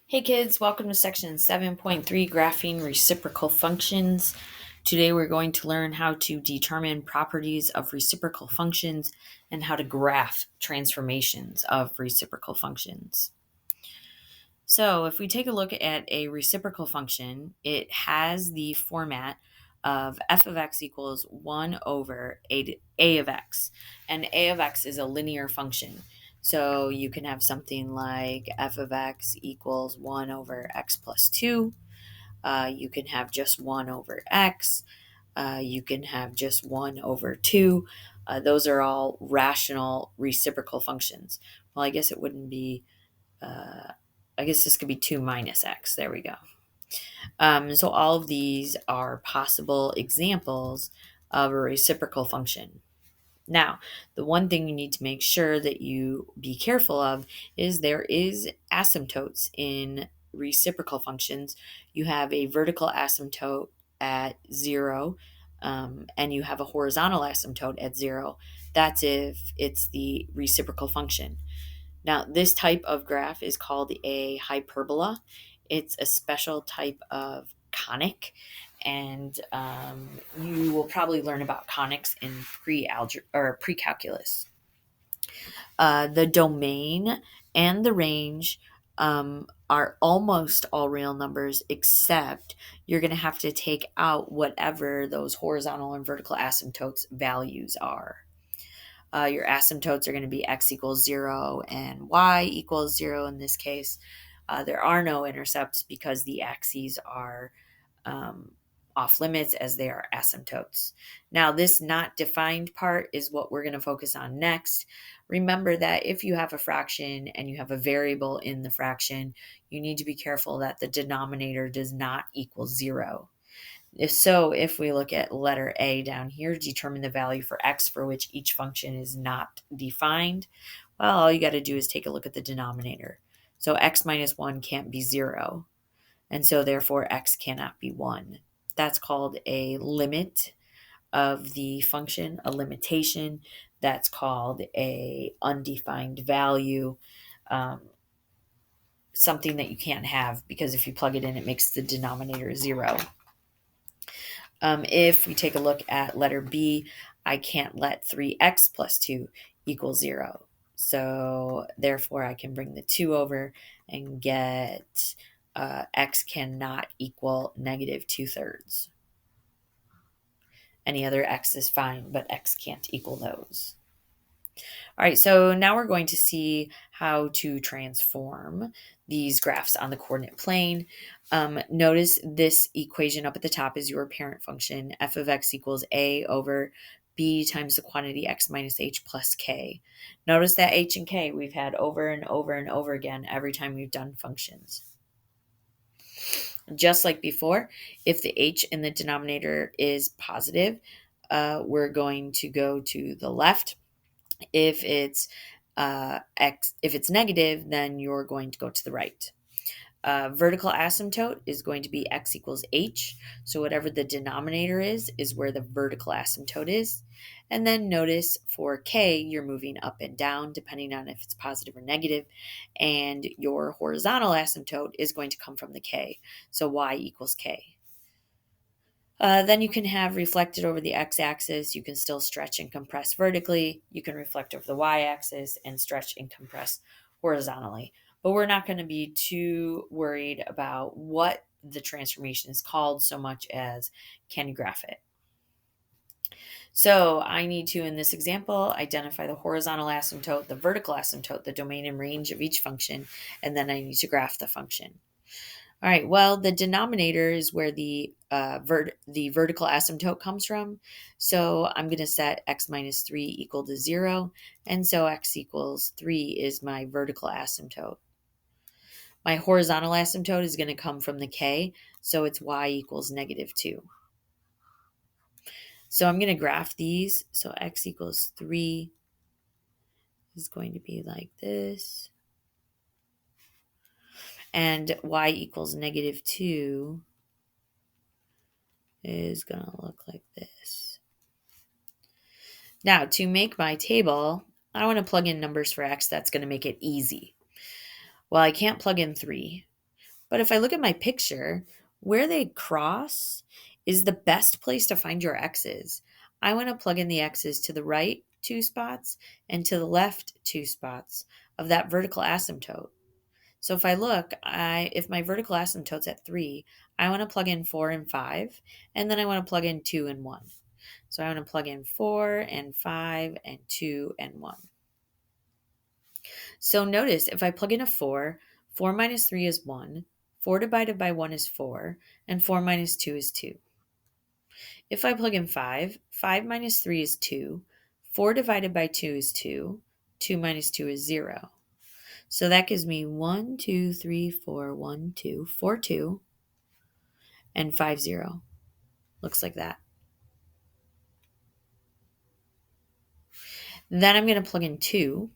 Hey kids, welcome to section 7.3, graphing reciprocal functions. Today we're going to learn how to determine properties of reciprocal functions and how to graph transformations of reciprocal functions. So if we take a look at a reciprocal function, it has the format of f of x equals 1 over a of x. And a of x is a linear function. So you can have something like f of x equals 1 over x plus 2. You can have just 1 over x. You can have just 1 over 2. Those are all rational reciprocal functions. Well, I guess it wouldn't be I guess this could be 2 minus x. There we go. So all of these are possible examples of a reciprocal function. Now, the one thing you need to make sure that you be careful of is there is asymptotes in reciprocal functions. You have a vertical asymptote at 0, and you have a horizontal asymptote at 0. That's if it's the reciprocal function. Now, this type of graph is called a hyperbola. It's a special type of conic, and you will probably learn about conics in pre-algebra or pre-calculus. The domain and the range are almost all real numbers, except you're going to have to take out whatever those horizontal and vertical asymptotes values are. Your asymptotes are going to be x equals 0 and y equals 0 in this case. There are no intercepts because the axes are um, off limits as they are asymptotes. Now, this not defined part is what we're going to focus on next. Remember that if you have a fraction and you have a variable in the fraction, you need to be careful that the denominator does not equal 0. If we look at letter A down here, determine the value for x for which each function is not defined. Well, all you got to do is take a look at the denominator. So x minus 1 can't be 0, and so therefore x cannot be 1. That's called a limit of the function, a limitation. That's called a undefined value, something that you can't have because if you plug it in, it makes the denominator 0. If we take a look at letter B, I can't let 3x plus 2 equal 0. So therefore, I can bring the 2 over and get x cannot equal negative 2/3. Any other x is fine, but x can't equal those. All right, so now we're going to see how to transform these graphs on the coordinate plane. Notice this equation up at the top is your parent function. F of x equals a over b times the quantity x minus h plus k. Notice that h and k we've had over and over and over again every time we've done functions. Just like before, if the h in the denominator is positive, we're going to go to the left. If it's if it's negative, then you're going to go to the right. Vertical asymptote is going to be x equals h. So whatever the denominator is where the vertical asymptote is. And then notice for k, you're moving up and down depending on if it's positive or negative. And your horizontal asymptote is going to come from the k. So y equals k. Then you can have reflected over the x-axis. You can still stretch and compress vertically. You can reflect over the y-axis and stretch and compress horizontally. But we're not going to be too worried about what the transformation is called so much as can you graph it. So I need to, in this example, identify the horizontal asymptote, the vertical asymptote, the domain and range of each function, and then I need to graph the function. All right, well, the denominator is where the vertical asymptote comes from. So I'm going to set x minus 3 equal to 0. And so x equals 3 is my vertical asymptote. My horizontal asymptote is going to come from the k. So it's y equals negative 2. So I'm going to graph these. So x equals 3 is going to be like this. And y equals negative 2 is going to look like this. Now, to make my table, I want to plug in numbers for x that's going to make it easy. Well, I can't plug in 3. But if I look at my picture, where they cross is the best place to find your x's. I want to plug in the x's to the right 2 spots and to the left 2 spots of that vertical asymptote. So if I look, if my vertical asymptote's at 3, I want to plug in 4 and 5, and then I want to plug in 2 and 1. So I want to plug in 4 and 5 and 2 and 1. So notice if I plug in a 4, 4 minus 3 is 1, 4 divided by 1 is 4, and 4 minus 2 is 2. If I plug in 5, 5 minus 3 is 2, 4 divided by 2 is 2, 2 minus 2 is 0. So that gives me 1, 2, 3, 4, 1, 2, 4, 2, and 5, 0. Looks like that. Then I'm going to plug in 2.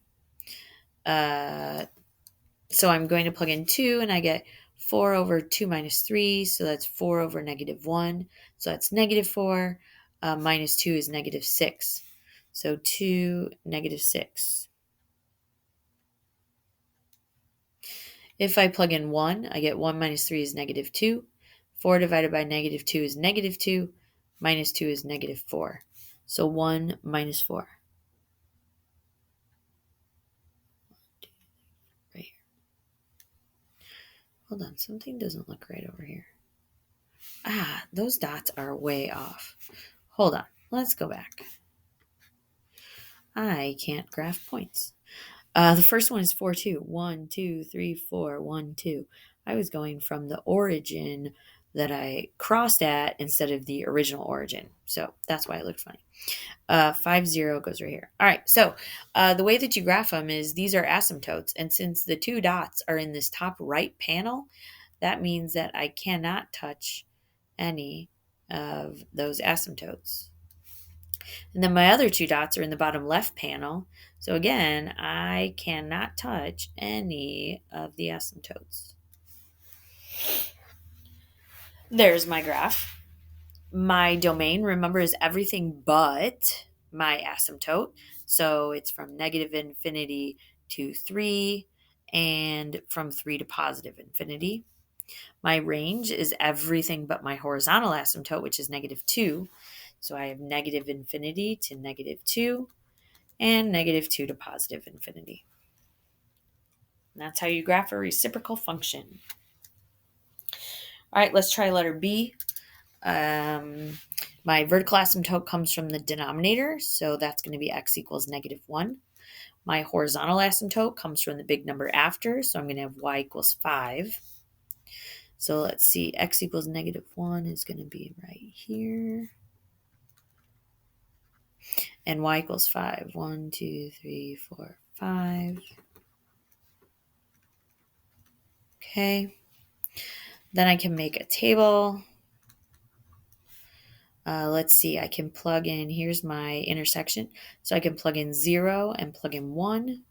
So I'm going to plug in 2, and I get 4 over 2 minus 3, so that's 4 over negative 1. So that's negative 4. Minus 2 is negative 6. So 2, negative 6. If I plug in 1, I get 1 minus 3 is negative 2. 4 divided by negative 2 is negative 2. Minus 2 is negative 4. So 1 minus 4. Right here. Hold on, something doesn't look right over here. Those dots are way off. Hold on, let's go back. I can't graph points. The first one is 4, 2. 1, 2, 3, 4, 1, 2. I was going from the origin that I crossed at instead of the original origin. So that's why it looked funny. 5, 0 goes right here. All right, so the way that you graph them is these are asymptotes. And since the 2 dots are in this top right panel, that means that I cannot touch any of those asymptotes. And then my other 2 dots are in the bottom left panel. So again, I cannot touch any of the asymptotes. There's my graph. My domain, remember, is everything but my asymptote. So it's from negative infinity to 3 and from 3 to positive infinity. My range is everything but my horizontal asymptote, which is negative 2. So I have negative infinity to negative 2 and negative 2 to positive infinity. And that's how you graph a reciprocal function. All right, let's try letter B. My vertical asymptote comes from the denominator, so that's going to be x equals negative 1. My horizontal asymptote comes from the big number after, so I'm going to have y equals 5. So let's see, x equals negative 1 is going to be right here. And y equals 5. 1, 2, 3, 4, 5. Okay. Then I can make a table. Let's see, I can plug in, here's my intersection. So I can plug in 0 and plug in 1.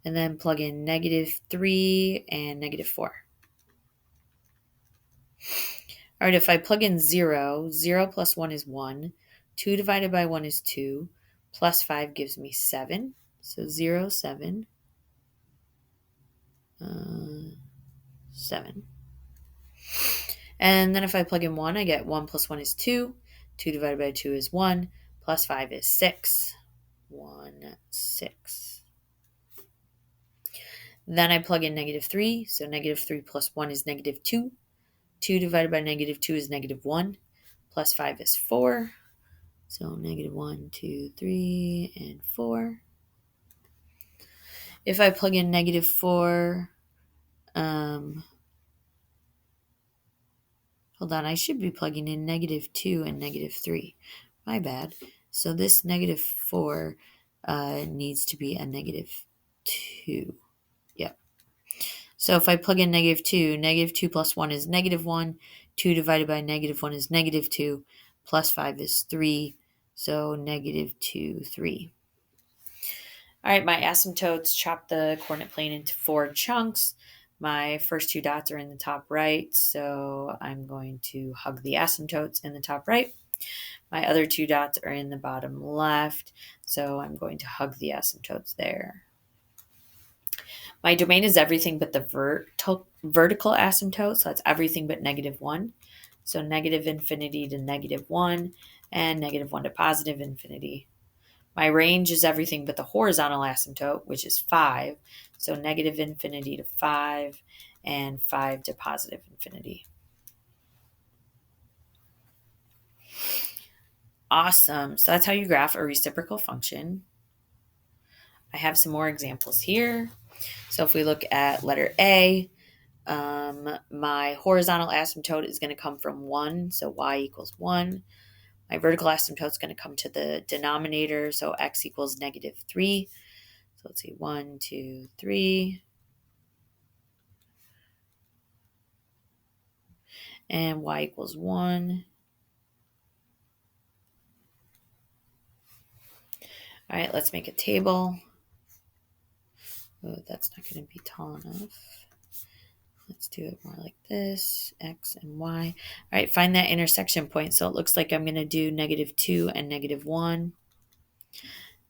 And then plug in negative 3 and negative 4. All right, if I plug in 0, 0 plus 1 is 1. 2 divided by 1 is 2. Plus 5 gives me 7. So 0, 7. 7. And then if I plug in 1, I get 1 plus 1 is 2. 2 divided by 2 is 1. Plus 5 is 6. 1, 6. Then I plug in negative 3. So negative 3 plus 1 is negative 2. 2 divided by negative 2 is negative 1. Plus 5 is 4. So negative 1, 2, 3, and 4. If I plug in negative 4, hold on, I should be plugging in negative 2 and negative 3. My bad. So this negative 4 needs to be a negative 2. Yep. So if I plug in negative 2 plus 1 is negative 1. 2 divided by negative 1 is negative 2. Plus 5 is 3. So negative 2, 3. All right, my asymptotes chop the coordinate plane into 4 chunks. My first 2 dots are in the top right, so I'm going to hug the asymptotes in the top right. My other 2 dots are in the bottom left, so I'm going to hug the asymptotes there. My domain is everything but the vertical asymptote, so that's everything but -1. So negative infinity to -1 and -1 to positive infinity. My range is everything but the horizontal asymptote, which is 5. So negative infinity to 5 and 5 to positive infinity. Awesome. So that's how you graph a reciprocal function. I have some more examples here. So if we look at letter A, my horizontal asymptote is going to come from 1, so y equals 1. My vertical asymptote is going to come to the denominator, so x equals -3. So let's see, 1, 2, 3. And y equals 1. All right, let's make a table. Oh, that's not going to be tall enough. Let's do it more like this, x and y. All right, find that intersection point. So it looks like I'm going to do -2 and -1.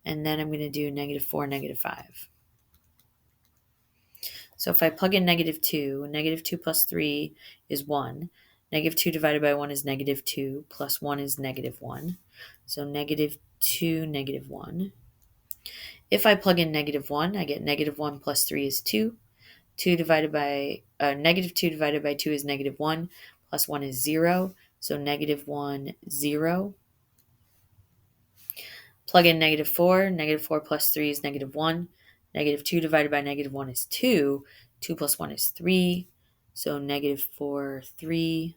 And then I'm going to do -4, -5. So if I plug in -2, -2 plus 3 is 1. -2 divided by 1 is -2, plus 1 is -1. So -2, -1. If I plug in -1, I get -1 plus 3 is 2. -2 divided by 2 is -1, plus 1 is 0. So -1, 0. Plug in -4. -4 plus 3 is -1. -2 divided by -1 is 2. 2 plus 1 is 3. So -4, 3.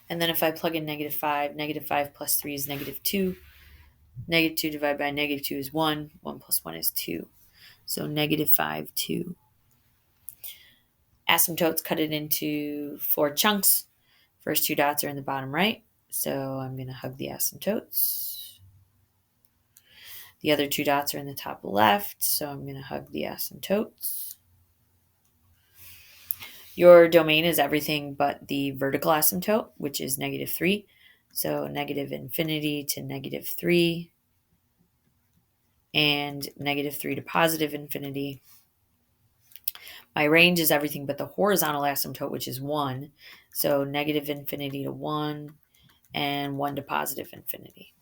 And then if I plug in -5, -5 plus 3 is -2. -2 divided by -2 is 1. 1 plus 1 is 2. So -5, 2. Asymptotes, cut it into 4 chunks. First 2 dots are in the bottom right. So I'm going to hug the asymptotes. The other 2 dots are in the top left. So I'm going to hug the asymptotes. Your domain is everything but the vertical asymptote, which is -3. So negative infinity to -3 and -3 to positive infinity. My range is everything but the horizontal asymptote, which is 1. So negative infinity to 1 and 1 to positive infinity.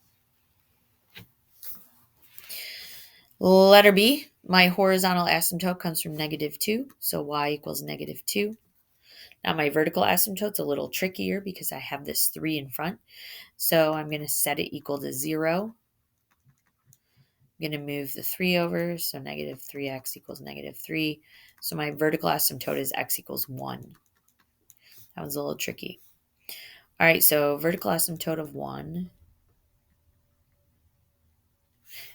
Letter B, my horizontal asymptote comes from -2, so y equals -2. Now my vertical asymptote's a little trickier because I have this 3 in front. So I'm going to set it equal to 0. I'm going to move the 3 over, so -3x equals -3. So my vertical asymptote is x equals 1. That was a little tricky. All right, so vertical asymptote of 1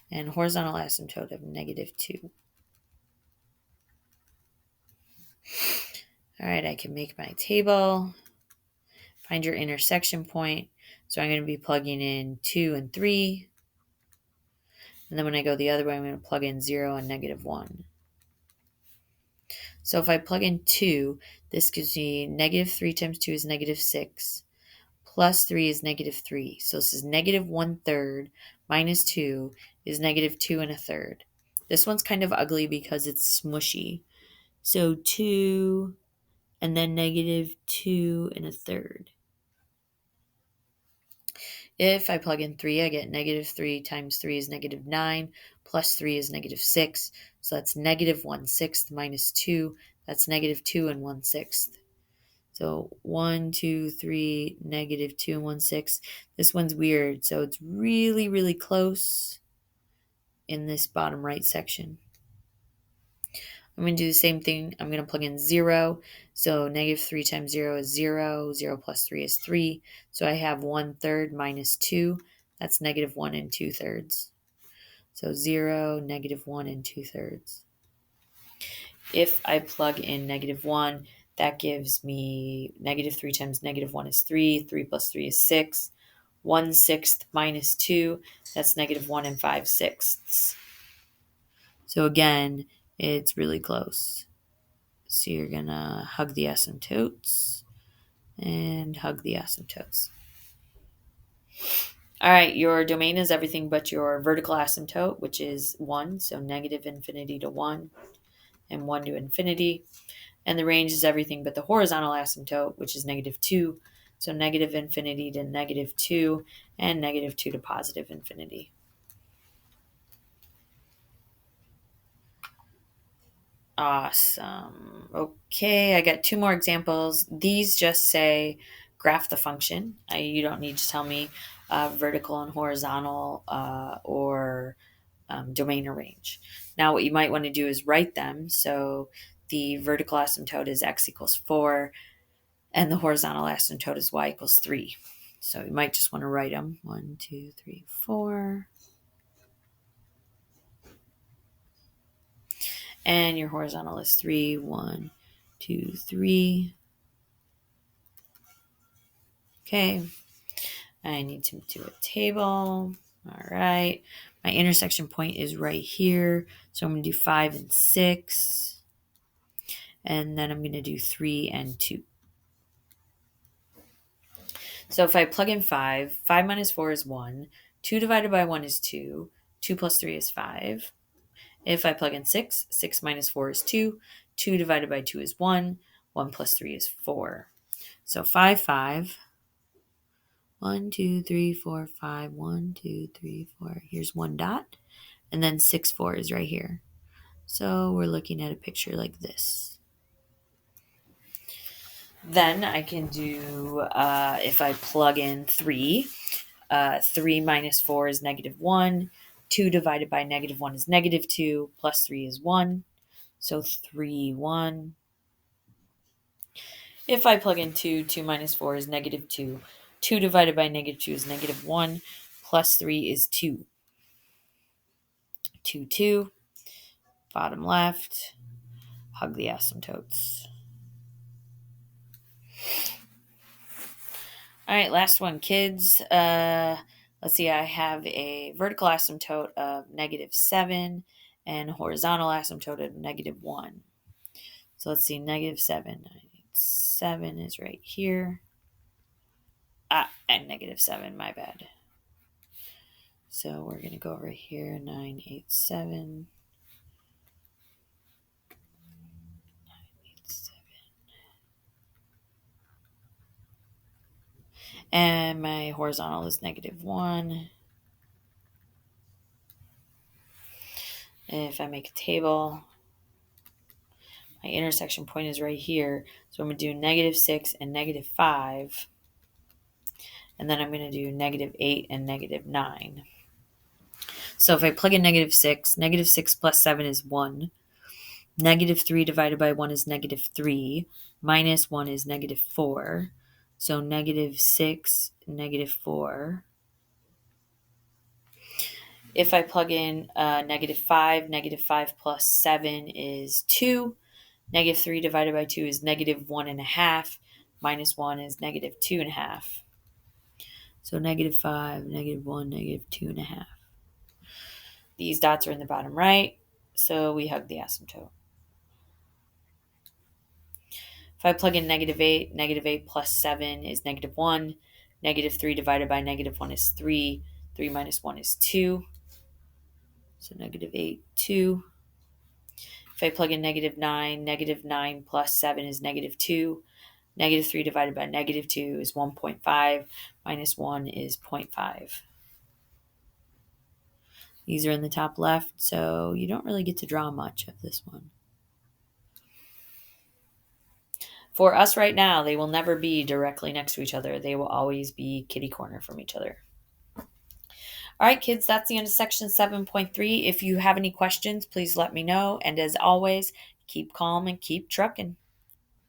and horizontal asymptote of -2. All right, I can make my table. Find your intersection point. So I'm going to be plugging in 2 and 3. And then when I go the other way, I'm going to plug in 0 and -1. So if I plug in 2, this gives me -3 times 2 is -6. Plus 3 is -3. So this is -1/3 minus 2 is -2 1/3. This one's kind of ugly because it's smushy. So 2 and then -2 1/3. If I plug in 3, I get -3 times 3 is -9, plus 3 is -6. So that's -1/6 minus 2. That's -2 1/6. So 1, 2, 3, -2 1/6. This one's weird. So it's really, really close in this bottom right section. I'm going to do the same thing. I'm going to plug in 0. So -3 times 0 is 0. 0 plus 3 is 3. So I have 1/3 minus 2. That's -1 2/3. So 0, -1 2/3. If I plug in -1, that gives me -3 times -1 is 3. 3 plus 3 is 6. 1/6 minus 2, that's -1 5/6. So again, it's really close. So you're going to hug the asymptotes and hug the asymptotes. All right, your domain is everything but your vertical asymptote, which is 1, so negative infinity to 1 and 1 to infinity. And the range is everything but the horizontal asymptote, which is negative 2, so negative infinity to negative 2 and negative 2 to positive infinity. Awesome. Okay, I got 2 more examples. These just say graph the function. You don't need to tell me vertical and horizontal or domain or range. Now, what you might want to do is write them. So the vertical asymptote is x equals 4, and the horizontal asymptote is y equals 3. So you might just want to write them 1, 2, 3, 4. And your horizontal is 3, 1, 2, 3. Okay. I need to do a table. All right. My intersection point is right here. So I'm going to do 5 and 6. And then I'm going to do 3 and 2. So if I plug in 5, 5 minus 4 is 1. 2 divided by 1 is 2. 2 plus 3 is 5. If I plug in 6, 6 minus 4 is 2. 2 divided by 2 is 1. 1 plus 3 is 4. So 5, 5. 1, 2, 3, 4, 5. 1, 2, 3, 4. Here's 1 dot. And then 6, 4 is right here. So we're looking at a picture like this. Then I can do, if I plug in 3, 3 minus 4 is negative 1. 2 divided by negative 1 is negative 2. Plus 3 is 1. So 3, 1. If I plug in 2, 2 minus 4 is negative 2. 2 divided by negative 2 is negative 1. Plus 3 is 2. 2, 2. Bottom left. Hug the asymptotes. All right, last one, kids. Let's see, I have a vertical asymptote of negative 7 and horizontal asymptote of negative 1. So let's see, negative 7. 7 is right here. And negative 7, my bad. So we're going to go over here, 9, 8, 7. 9, 8, 7. And my horizontal is negative 1. If I make a table, my intersection point is right here. So I'm going to do negative 6 and negative 5. And then I'm going to do negative 8 and negative 9. So if I plug in negative 6 plus 7 is 1. Negative 3 divided by 1 is negative 3. Minus 1 is negative 4. So negative 6, negative 4. If I plug in negative 5 plus 7 is 2. Negative 3 divided by 2 is negative 1.5. Minus 1 is negative 2.5. So negative 5, negative 1, negative 2.5. These dots are in the bottom right, so we hug the asymptote. If I plug in negative 8 plus 7 is negative 1. Negative 3 divided by negative 1 is 3. 3 minus 1 is 2. So negative 8, 2. If I plug in negative 9 plus 7 is negative 2. Negative 3 divided by negative 2 is 1.5. Minus 1 is 0.5. These are in the top left, so you don't really get to draw much of this one. For us right now, they will never be directly next to each other. They will always be kitty corner from each other. All right, kids, that's the end of section 7.3. If you have any questions, please let me know. And as always, keep calm and keep trucking.